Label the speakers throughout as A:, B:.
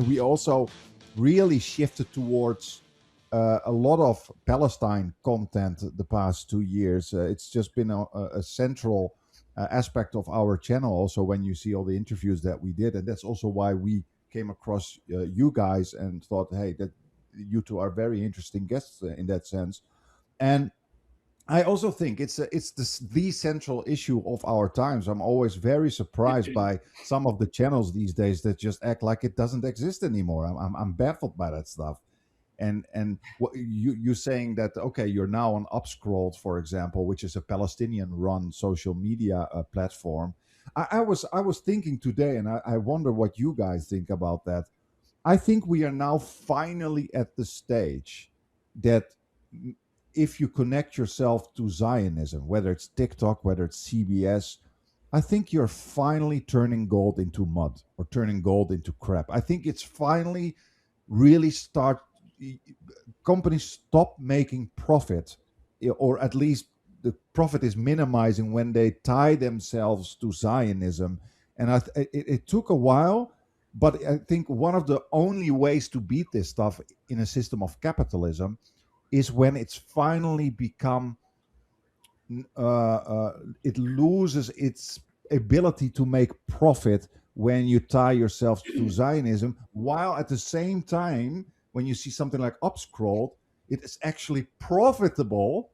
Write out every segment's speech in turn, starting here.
A: we also really shifted towards a lot of Palestine content the past 2 years. It's just been a central aspect of our channel. Also, when you see all the interviews that we did, and that's also why we came across you guys and thought, hey, that you two are very interesting guests in that sense. And I also think it's the central issue of our times. I'm always very surprised by some of the channels these days that just act like it doesn't exist anymore. I'm baffled by that stuff. And what you saying that, okay, you're now on UpScrolled, for example, which is a Palestinian-run social media platform. I was thinking today, and I wonder what you guys think about that. I think we are now finally at the stage that if you connect yourself to Zionism, whether it's TikTok, whether it's CBS, I think you're finally turning gold into mud or turning gold into crap. I think it's finally really start companies stop making profit, or at least the profit is minimizing when they tie themselves to Zionism. And it took a while, but I think one of the only ways to beat this stuff in a system of capitalism is when it's finally become it loses its ability to make profit when you tie yourself to Zionism, while at the same time, when you see something like UpScrolled, it is actually profitable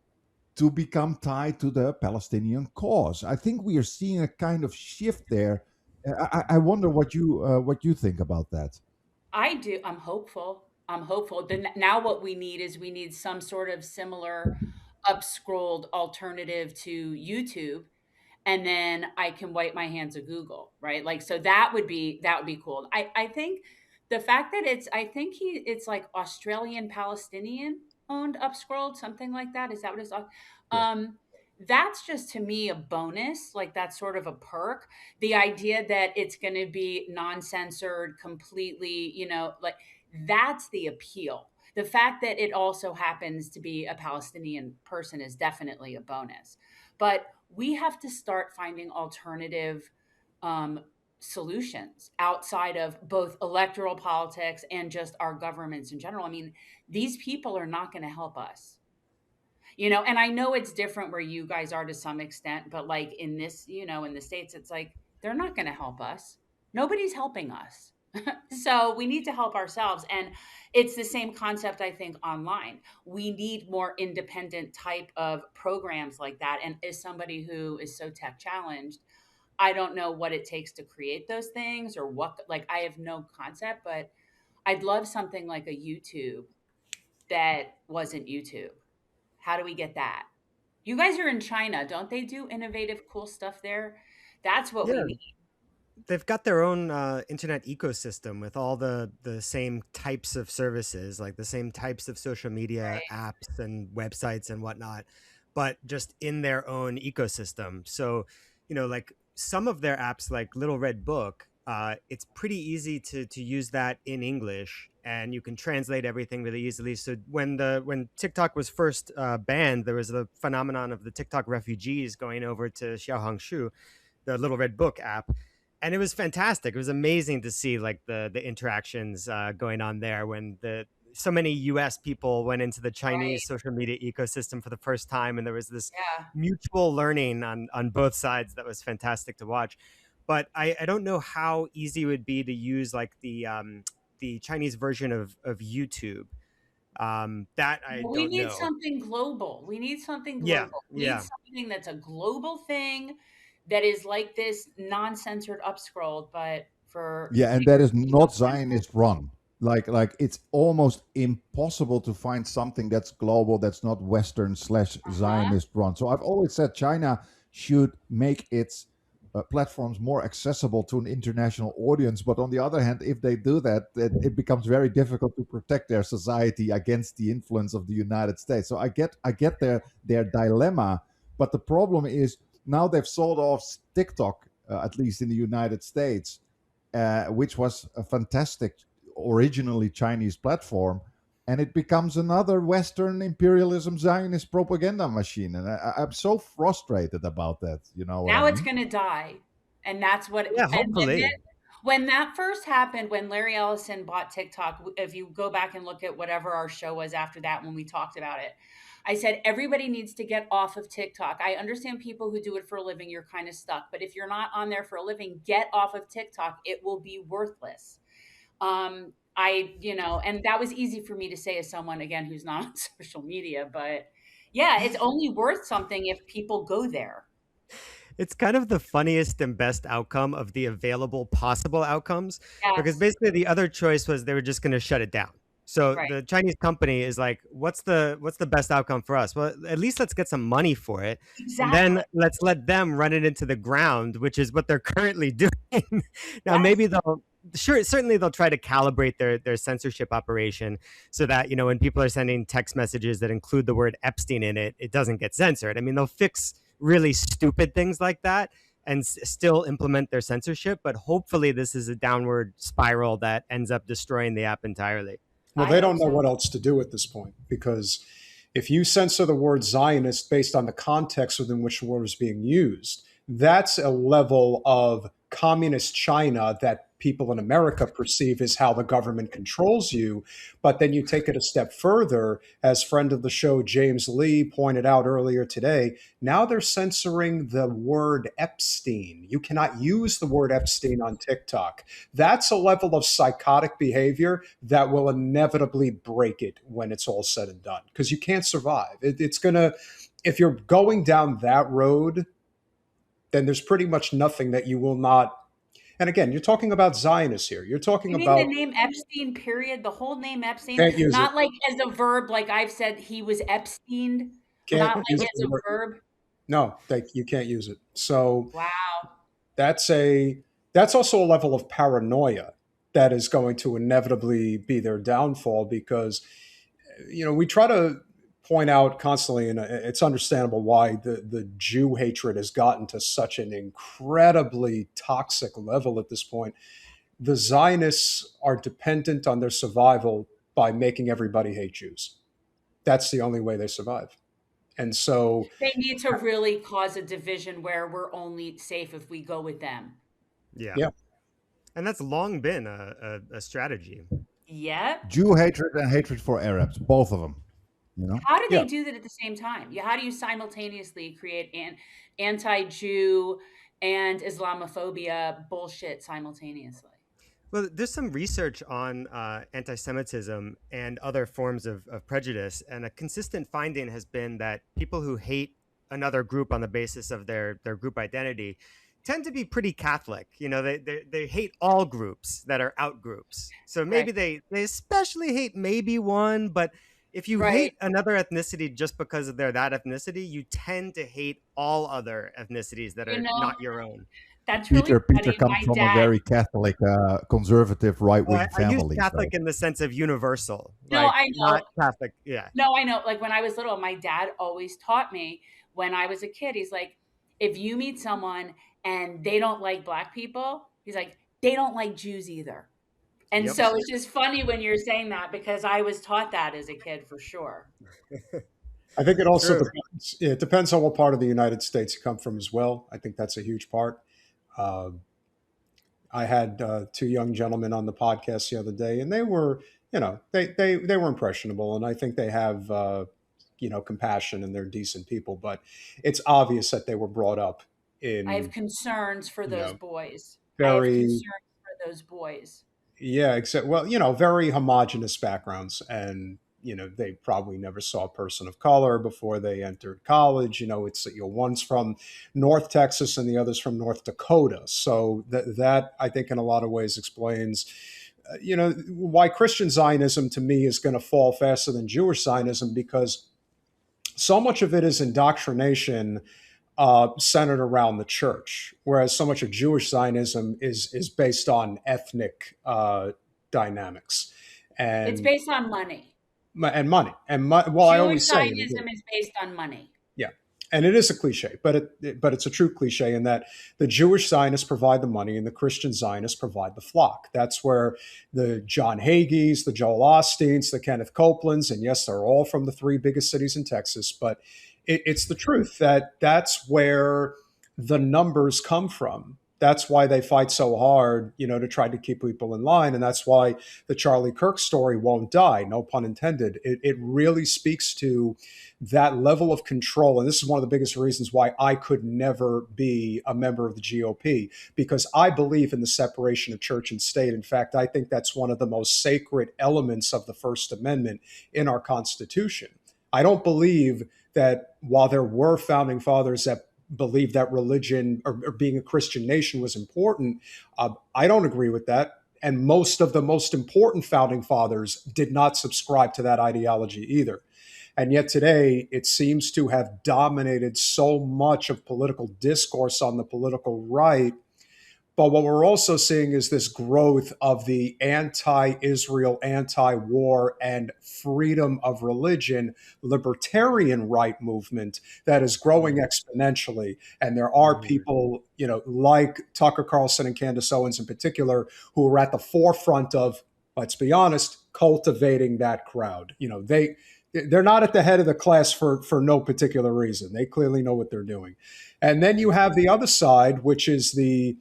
A: to become tied to the Palestinian cause. I think we are seeing a kind of shift there. I wonder what you think about that.
B: I do. I'm hopeful. I'm hopeful. Then now what we need is we need some sort of similar upscrolled alternative to YouTube, and then I can wipe my hands of Google, right? Like, so that would be cool. I think the fact that it's like Australian Palestinian owned upscrolled, something like that. Is that what it's like?
A: Yeah.
B: Um that's just to me a bonus, like that's sort of a perk. The idea that it's going to be non-censored completely, like that's the appeal. The fact that it also happens to be a Palestinian person is definitely a bonus. But we have to start finding alternative um, solutions outside of both electoral politics and just our governments in general. I mean, these people are not going to help us. And I know it's different where you guys are to some extent, but like in this, in the States, it's like they're not going to help us. Nobody's helping us. So we need to help ourselves. And it's the same concept, I think, online. We need more independent type of programs like that. And as somebody who is so tech challenged, I don't know what it takes to create those things or what, like, I have no concept, but I'd love something like a YouTube that wasn't YouTube. How do we get that? You guys are in China. Don't they do innovative, cool stuff there? That's what we
C: Yeah,
B: need.
C: they've got their own internet ecosystem with all the same types of services, like the same types of social media
B: Right.
C: apps and websites and whatnot, but just in their own ecosystem. So, like some of their apps, like Little Red Book, it's pretty easy to use that in English, and you can translate everything really easily. So when TikTok was first banned, there was the phenomenon of the TikTok refugees going over to Xiaohongshu, the Little Red Book app, and it was fantastic. It was amazing to see like the interactions going on there when the so many U.S. people went into the Chinese
B: Right.
C: social media ecosystem for the first time, and there was this
B: Yeah.
C: mutual learning on both sides that was fantastic to watch. But I don't know how easy it would be to use like the Chinese version of YouTube. That I
B: Well, we
C: don't
B: need
C: know.
B: something global. We need something
C: Yeah,
B: global. We need
C: yeah,
B: something that's a global thing that is like this non-censored upscrolled, but for
A: Yeah, and that is
B: we don't
A: not
B: want
A: Zionist run. Like it's almost impossible to find something that's global that's not Western slash
B: Uh-huh.
A: Zionist run. So I've always said China should make its platforms more accessible to an international audience. But on the other hand, if they do that, that it becomes very difficult to protect their society against the influence of the United States. So I get their dilemma, but the problem is now they've sold off TikTok, at least in the United States, which was a fantastic, originally Chinese platform, and it becomes another Western imperialism Zionist propaganda machine. And I'm so frustrated about that. You know what I
B: Now it's
A: mean?
B: gonna die. And that's what
C: yeah.
B: and
C: Hopefully.
B: When that first happened, when Larry Ellison bought TikTok, if you go back and look at whatever our show was after that when we talked about it, I said everybody needs to get off of TikTok. I understand people who do it for a living, you're kind of stuck, but if you're not on there for a living, get off of TikTok. It will be worthless. And that was easy for me to say as someone again who's not on social media, but yeah, it's only worth something if people go there.
C: It's kind of the funniest and best outcome of the available possible outcomes, because
B: Yes,
C: basically the other choice was they were just going to shut it down. So
B: right.
C: the Chinese company is like, what's the best outcome for us? Well, at least let's get some money for it, and
B: Exactly.
C: then let's let them run it into the ground, which is what they're currently doing. Now
B: Yes.
C: maybe they'll certainly they'll try to calibrate their censorship operation so that, when people are sending text messages that include the word Epstein in it, it doesn't get censored. I mean, they'll fix really stupid things like that and still implement their censorship, but hopefully this is a downward spiral that ends up destroying the app entirely.
D: Well,
B: I
D: they
B: hope
D: don't know
B: so.
D: what else to do at this point, because if you censor the word Zionist based on the context within which the word is being used, that's a level of communist China that people in America perceive as how the government controls you. But then you take it a step further, as friend of the show James Lee pointed out earlier today. Now they're censoring the word Epstein. You cannot use the word Epstein on TikTok. That's a level of psychotic behavior that will inevitably break it when it's all said and done, because you can't survive. It's going to, if you're going down that road, then there's pretty much nothing that you will not. And again, you're talking about Zionists here. You're talking
B: You mean the
D: about,
B: name Epstein, period? The whole name Epstein?
D: can't use it,
B: Not like as a verb, like I've said he was Epsteined,
D: can't
B: not like
D: use
B: as
D: the
B: a
D: word.
B: verb.
D: No, you can't use it. So
B: Wow.
D: that's a that's also a level of paranoia that is going to inevitably be their downfall, because we try to point out constantly, and it's understandable why the Jew hatred has gotten to such an incredibly toxic level at this point. The Zionists are dependent on their survival by making everybody hate Jews. That's the only way they survive. And so,
B: They need to really cause a division where we're only safe if we go with them.
C: Yeah.
D: yeah,
C: And that's long been a strategy.
B: Yep.
A: Jew hatred and hatred for Arabs, both of them. You know.
B: How do
D: yeah,
B: they do that at the same time? Yeah, how do you simultaneously create anti-Jew and Islamophobia bullshit simultaneously?
C: Well, there's some research on anti Semitism and other forms of prejudice. And a consistent finding has been that people who hate another group on the basis of their group identity tend to be pretty Catholic. They hate all groups that are out groups. So
B: Right.
C: maybe they especially hate maybe one, but if you
B: Right.
C: hate another ethnicity just because of they're that ethnicity, you tend to hate all other ethnicities that
B: You
C: are
B: know,
C: not your own.
B: that's really
A: Peter
B: funny.
A: comes
B: My
A: from a
B: dad.
A: very Catholic, conservative, right
C: Oh,
A: wing
C: I use
A: family.
C: Catholic
A: So
C: in the sense of universal,
B: No,
C: like
B: I
C: not
B: know.
C: Catholic. Yeah.
B: No, I know. Like when I was little, my dad always taught me when I was a kid, he's like, if you meet someone and they don't like black people, he's like, they don't like Jews either. And
C: Yep.
B: so it's just funny when you're saying that because I was taught that as a kid for sure.
D: I think it also
C: True.
D: depends. It depends on what part of the United States you come from as well. I think that's a huge part. Uh, I had two young gentlemen on the podcast the other day, and they were, they were impressionable, and I think they have, compassion, and they're decent people. But it's obvious that they were brought up
B: I have
D: in,
B: concerns for
D: you
B: those
D: know,
B: boys. I have
D: very,
B: concerns for those boys.
D: yeah, except, well, very homogenous backgrounds, and they probably never saw a person of color before they entered college. It's one's from North Texas and the other's from North Dakota, so that I think in a lot of ways explains, why Christian Zionism to me is going to fall faster than Jewish Zionism, because so much of it is indoctrination centered around the church, whereas so much of Jewish Zionism is based on ethnic dynamics
B: It's
D: and
B: based on money.
D: money. Well, I
B: Jewish
D: always say it again.
B: Zionism is based on money.
D: Yeah, and it is a cliche, but it's a true cliche in that the Jewish Zionists provide the money and the Christian Zionists provide the flock. That's where the John Hagees, the Joel Osteens, the Kenneth Copelands, and yes, they're all from the three biggest cities in Texas, but it's the truth that that's where the numbers come from. That's why they fight so hard, to try to keep people in line. And that's why the Charlie Kirk story won't die, no pun intended. It really speaks to that level of control. And this is one of the biggest reasons why I could never be a member of the GOP, because I believe in the separation of church and state. In fact, I think that's one of the most sacred elements of the First Amendment in our Constitution. I don't believe that while there were founding fathers that believed that religion or being a Christian nation was important, I don't agree with that. And most of the most important founding fathers did not subscribe to that ideology either. And yet today, it seems to have dominated so much of political discourse on the political right. But what we're also seeing is this growth of the anti-Israel, anti-war, and freedom of religion, libertarian right movement that is growing exponentially. And there are people, like Tucker Carlson and Candace Owens in particular, who are at the forefront of, let's be honest, cultivating that crowd. They're not at the head of the class for no particular reason. They clearly know what they're doing. And then you have the other side, which is the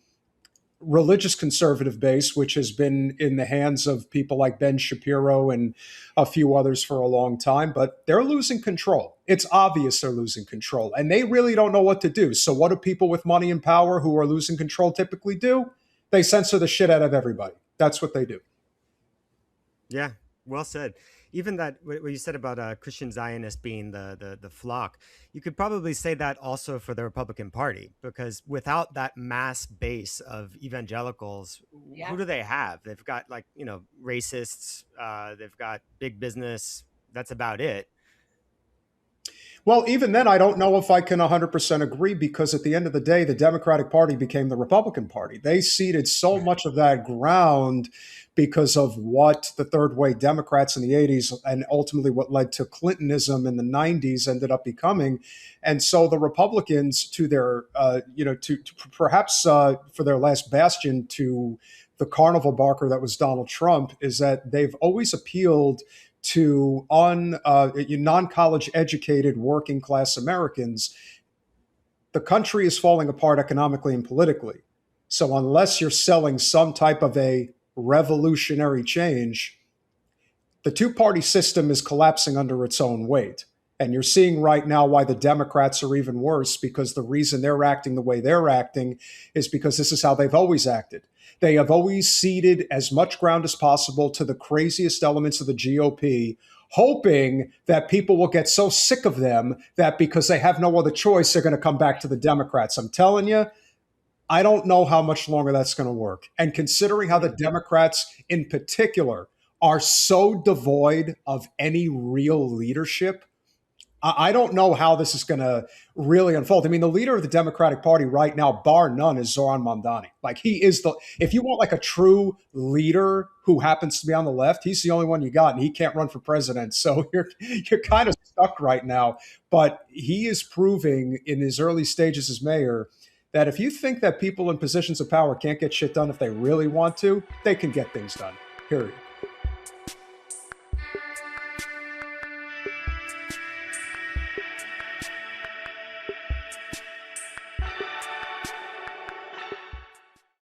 D: religious conservative base, which has been in the hands of people like Ben Shapiro and a few others for a long time, but they're losing control. It's obvious they're losing control, and they really don't know what to do. So what do people with money and power who are losing control typically do? They censor the shit out of everybody. That's what they do.
C: Yeah, well said. Even that, what you said about Christian Zionists being the flock, you could probably say that also for the Republican Party, because without that mass base of evangelicals, who do they have? They've got racists, they've got big business. That's about it.
D: Well, even then, I don't know if I can 100% agree, because at the end of the day, the Democratic Party became the Republican Party. They ceded so much of that ground because of what the third way Democrats in the 80s and ultimately what led to Clintonism in the 90s ended up becoming. And so the Republicans, to their, to perhaps for their last bastion to the carnival barker that was Donald Trump, is that they've always appealed to non-college educated working class Americans. The country is falling apart economically and politically. So unless you're selling some type of a revolutionary change, the two-party system is collapsing under its own weight. And you're seeing right now why the Democrats are even worse, because the reason they're acting the way they're acting is because this is how they've always acted. They have always ceded as much ground as possible to the craziest elements of the GOP, hoping that people will get so sick of them that because they have no other choice, they're going to come back to the Democrats. I'm telling you, I don't know how much longer that's going to work. And considering how the Democrats in particular are so devoid of any real leadership, I don't know how this is going to really unfold. I mean, the leader of the Democratic Party right now, bar none, is Zoran Mamdani. Like, he is if you want like a true leader who happens to be on the left, he's the only one you got, and he can't run for president. So you're kind of stuck right now. But he is proving in his early stages as mayor that if you think that people in positions of power can't get shit done if they really want to, they can get things done, period.